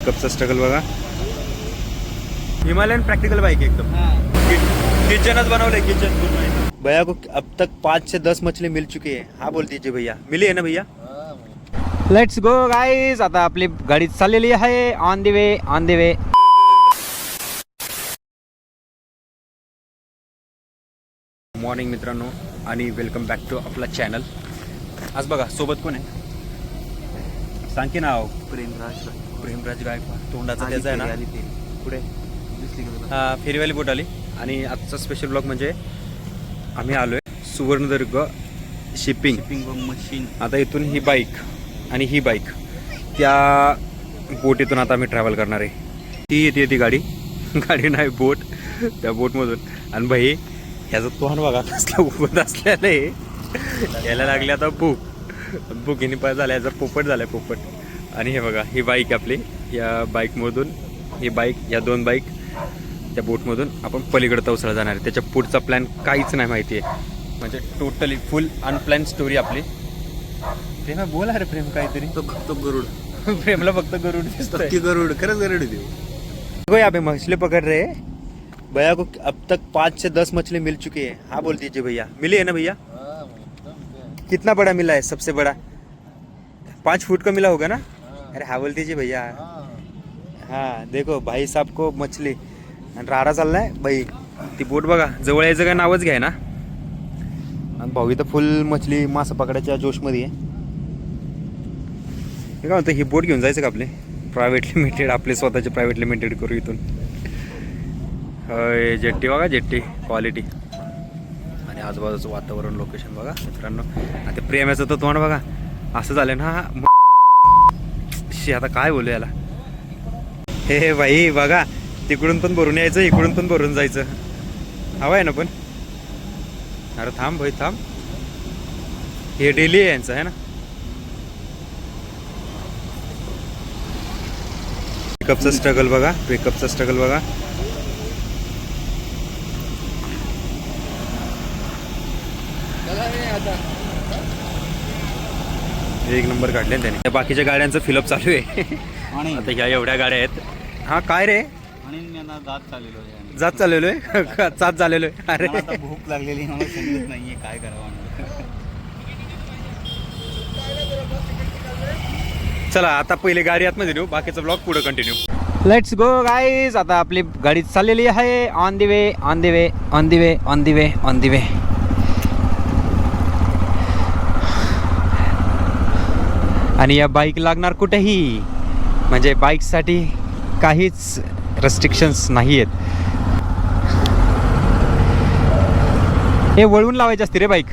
कपचा struggle बघा. Himalayan practical bike एकदम. किचनच बनवलंय किचन पूर्ण. भैया को अब तक 5 से 10 मछली मिल चुकी है. हाँ बोल दीजिए भैया. मिली है ना भैया. Let's go guys. आता आपली गाडी चाललेली आहे. On the way on the way. Morning मित्रांनो आणि वेलकम बॅक टू आपला चॅनल. आज बघा सोबत कोण आहे सांग की नाव. प्रेमराज गायकवाड. तोंडाचा त्याचा आहे ना पुढे. हा फेरीवाली बोट आली. आणि आजचा स्पेशल ब्लॉग म्हणजे आम्ही आलोय सुवर्णदुर्ग शिपिंग मशीन. आता इथून ही बाईक आणि ही बाईक त्या बोटीतून आता आम्ही ट्रॅव्हल करणार आहे. ती येते ती गाडी गाडी नाही बोट. त्या बोटमधून. आणि भाई ह्याचं तोंड बघा कसलं उभत असलेलं आहे. यायला लागले आता भूक हिने पाय झाला. याचा पोपट झालाय पोपट. आणि हे बघा ही बाईक आपली. या बाईकमधून ही बाईक या दोन बाईक त्या बोटमधून आपण पलीकडे तवसळा जाणार आहे. त्याच्या पुढचा प्लॅन काहीच नाही माहिती आहे. म्हणजे टोटली फुल अनप्लॅन स्टोरी आपली. प्रेमा बोला रे प्रेम काहीतरी. तो गरुड़. प्रेमला फक्त गरुड दिसतोय. गरुड़ खरंच गरुड़ देऊ. देखो यहाँ पे मछली पकड़ रहे हैं. भैया को अब तक 5 से 10 मछली मिल चुकी है. हाँ बोल दीजिए भैया. मिली है ना भैया. कितना बड़ा मिला है सबसे बड़ा. 5 फुट का मिला होगा ना. अरे हाँ बोल दीजिए भैया. हाँ देखो भाई साहब को मछली. आणि राडा चाललाय भाई. ती बोट बघा जवळ यायचं काय नावच घ्याय ना. आणि भाऊ इथं फुल मछली मासा पकडायच्या जोशमध्ये आहे. हे काय म्हणतो ही बोट घेऊन जायचं का आपले प्रायव्हेट लिमिटेड. आपले स्वतःचे प्रायव्हेट लिमिटेड करू इथून. होय जेट्टी बघा जेट्टी क्वालिटी. आणि आजूबाजूचं वातावरण लोकेशन बघा मित्रांनो. आणि ते प्रेमाचं तर तोंड बघा असं झालं ना. आता काय बोलू याला. हे भाई बघा तिकडून पण भरून यायचं इकडून पण भरून जायचं. हवा आहे ना पण. अरे थांब भाई थांब. हे डेली आहे यांचं आहे ना. पिकअपचा स्ट्रगल बघा. पिकअपचा स्ट्रगल बघा. एक नंबर काढले त्याने. त्या बाकीच्या गाड्यांचं फिलअप चालू आहे. आता ह्या एवढ्या गाड्या आहेत. हा काय रे जात चाललेलो आहे. जात झालेलो आहे. अरे भूक लागलेली मला समजत नाहीये काय करावं. चला आता पहिले गाडी आतमध्ये नेऊ. बाकीचा ब्लॉग पुढे कंटिन्यू. Let's go guys. आता आपली गाडी चाललेली आहे. On the way on the way on the way on the way on the way. आणि या बाईक लागणार कुठेही. म्हणजे बाईकसाठी काहीच रेस्ट्रिक्शन्स नाही आहेत. हे वळवून लावायची असते रे बाईक.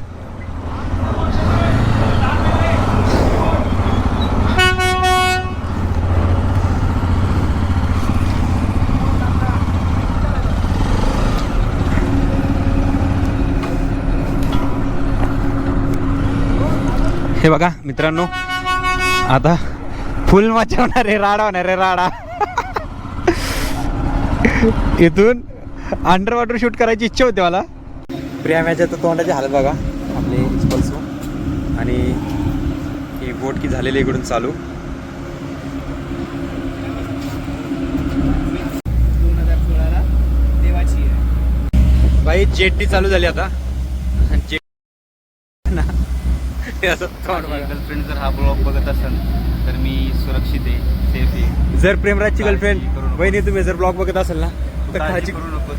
हे बघा मित्रांनो आता फुल मजा होणार आहे. राडा होणार आहे राडा. इथून अंडर वॉटर शूट करायची इच्छा होती मला. प्रियाम्याच्या तर तोंडाचे हालत बघा आपले एक्सपल्सो. आणि ही बोट की झालेली इकडून चालू. 2016 देवाची आहे. भाई जेट्टी चालू झाली आता. गर्लफ्रेंड जर हा ब्लॉग बघत असेल तर मी सुरक्षित आहे, सेफ आहे. जर प्रेमराजची गर्लफ्रेंड काळजी करू नको. वहिनी तुम्ही जर ब्लॉग बघत असाल ना तर काळजी काळजी करू नकोस.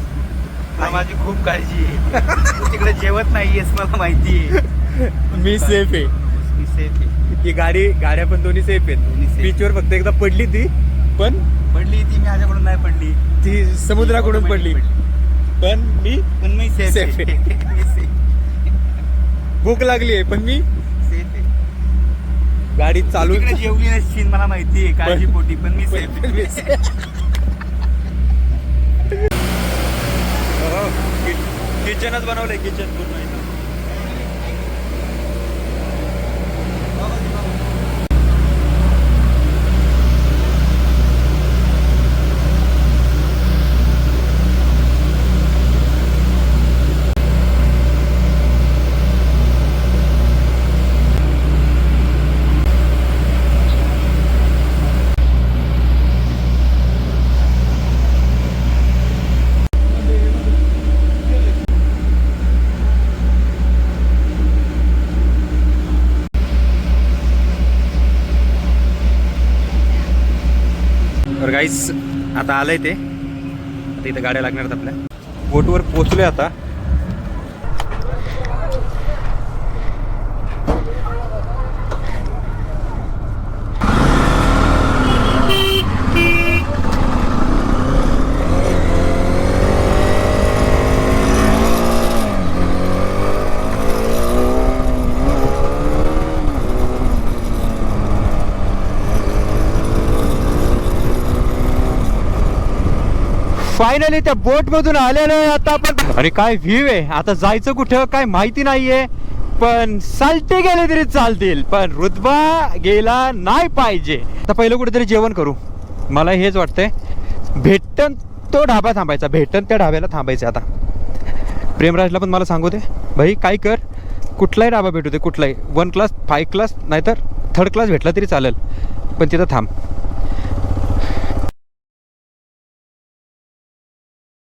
तुला माझी खूप काळजी आहे. तू तिकडे जेवत नाहीयेस मला माहिती आहे. मी सेफ आहे. मी सेफ आहे. ही गाड्या पण दोन्ही सेफ आहेत. दोन्ही safe. बीचवर फक्त एकदा पडली ती पण पडली ती माझ्याकडून नाही पडली. ती समुद्राकडून पडली. पण मी सेफ Safe आहे. मी safe. भूक लागली आहे पण मी सेफ आहे. गाडी चालू. तिकडे जेवली नसशील मला माहिती आहे काळजी पोटी पण मी सेफ आहे. किचनच बनवलंय किचन पूर्ण. तर गाईस आता आलंय ते, आता इथं गाड्या लागणार आहेत आपल्या. बोटवर पोचलोय आता. फायनली त्या बोट मधून आलेलो आहे आता आपण. अरे काय व्ह्यू आहे. आता जायचं कुठं काय माहिती नाहीये, पण साल्टे गेले तरी चालतील, पण रुतबा गेला नाही पाहिजे. आता पहिलं कुठेतरी जेवण करू, मला हेच वाटतंय. भेटन तो ढाबा थांबायचा, भेटन त्या ढाब्याला थांबायचं. आता प्रेमराजला पण मला सांगू दे भाई, काय कर, कुठलाही ढाबा भेटू दे, कुठलाही 1 क्लास 5 क्लास नाहीतर 3rd क्लास भेटला तरी चालेल, पण तिथं थांब.